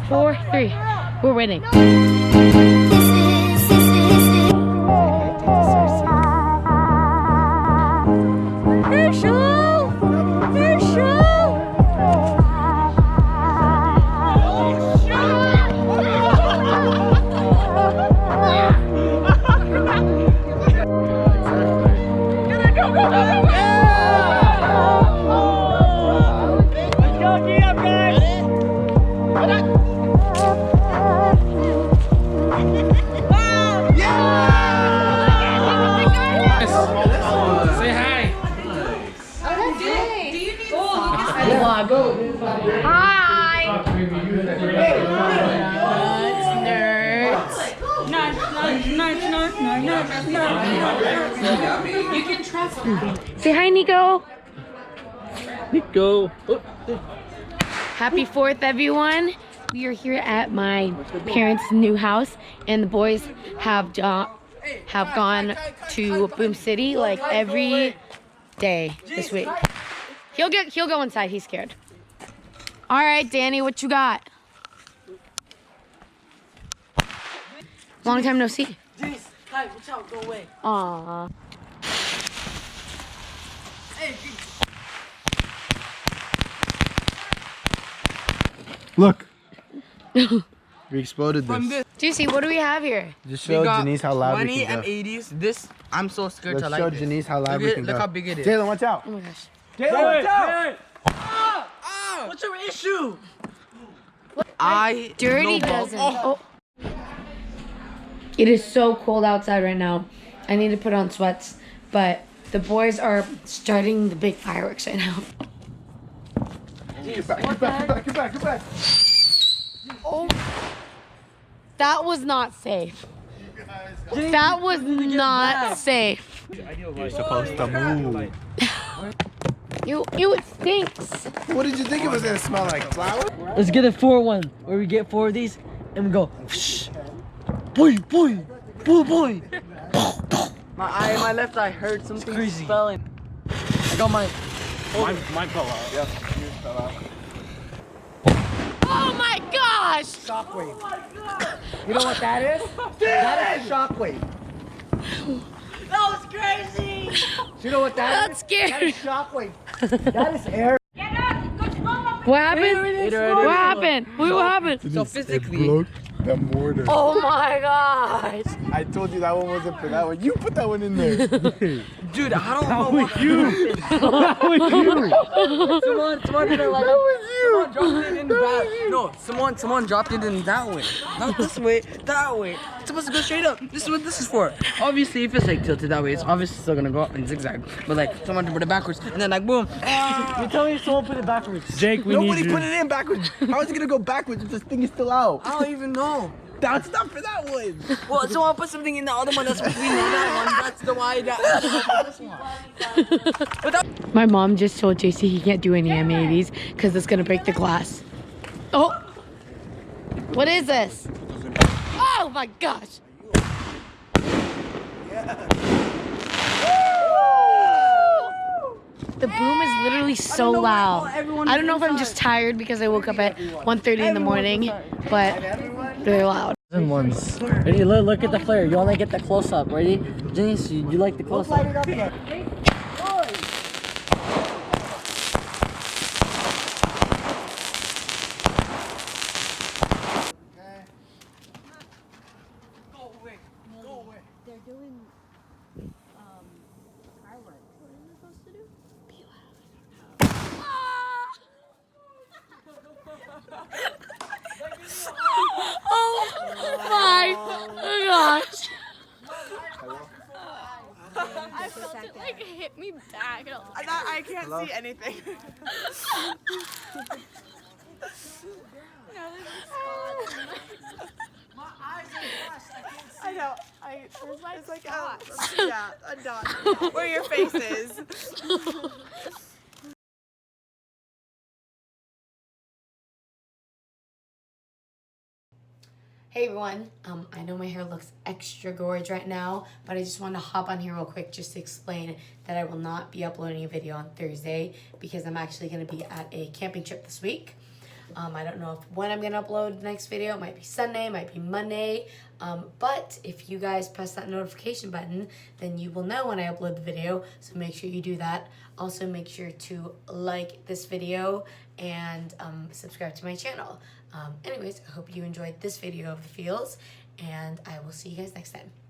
4, 3. We're winning. Hi! Nerds. You can trust me. Say hi, Nico. Nico. Happy 4th, everyone. We are here at my parents' new house, and the boys have gone to Boom City like every day this week. He'll go inside. He's scared. All right, Danny, what you got? Long time no see. Jeez, hi, watch out, go away. Aww. Hey, Look. We exploded this. Juicy, what do we have here? Just show Janice how loud we 20 can and go. 80s. This, I'm so scared Let's to show like this. Janice how loud we can go. Look how big it is. Jalen, watch out. Oh my gosh. Jalen, watch out. What's your issue? I Dirty doesn't. Oh. It is so cold outside right now. I need to put on sweats, but the boys are starting the big fireworks right now. Get back. Oh, that was not safe. That was not safe. You're supposed to move. It stinks. What did you think it was gonna smell like? Flour? Let's get a 4-1 where we get 4 of these and we go. Boy, boy, boy, boy. My left eye heard something spelling. I got mine. Mine fell out. Yep, yours fell out. Oh my gosh! Shockwave. You know what that is? That is a shockwave. That was crazy. You know what that That's is? scary. That is shockwave. That is air. What happened? What happened? What happened? So physically. Broke the mortar. Oh my gosh! I told you that one wasn't for that one. You put that one in there. Dude, I don't know what you. That was you. Someone did it like That was you. someone dropped it in that. No, someone dropped it in that way. Not this way, that way. It's supposed to go straight up. This is what this is for. Obviously, if it's like tilted that way, it's obviously still gonna go up in zigzag. But like someone put it backwards and then like boom. You tell me someone put it backwards. Jake, we Nobody need you. put it in backwards. How is it gonna go backwards if this thing is still out? I don't even know. That's not for that one. Well, someone put something in the other one that's supposed to be in that one. That's the why that. My mom just told JC he can't do any M80s because it's gonna break the glass. Oh! What is this? Oh my gosh! The boom is literally so loud. I don't know if I'm just tired because I woke up at 1:30 in the morning, but they're loud. Ones. Ready? Look at the flare. You want to get the close up. Ready? Janice, you like the close up? They're doing fireworks. What are they supposed to do? Be oh my gosh! I felt it like hit me back. I can't see anything. My eyes are flashed. I can't see. I know. It's like yeah, a dot. Where your face is. Hey everyone, I know my hair looks extra gorgeous right now, but I just wanted to hop on here real quick just to explain that I will not be uploading a video on Thursday because I'm actually going to be at a camping trip this week. I don't know when I'm gonna upload the next video. It might be Sunday, it might be Monday. But if you guys press that notification button, then you will know when I upload the video. So make sure you do that. Also, make sure to like this video and subscribe to my channel. Anyways, I hope you enjoyed this video of the fields, and I will see you guys next time.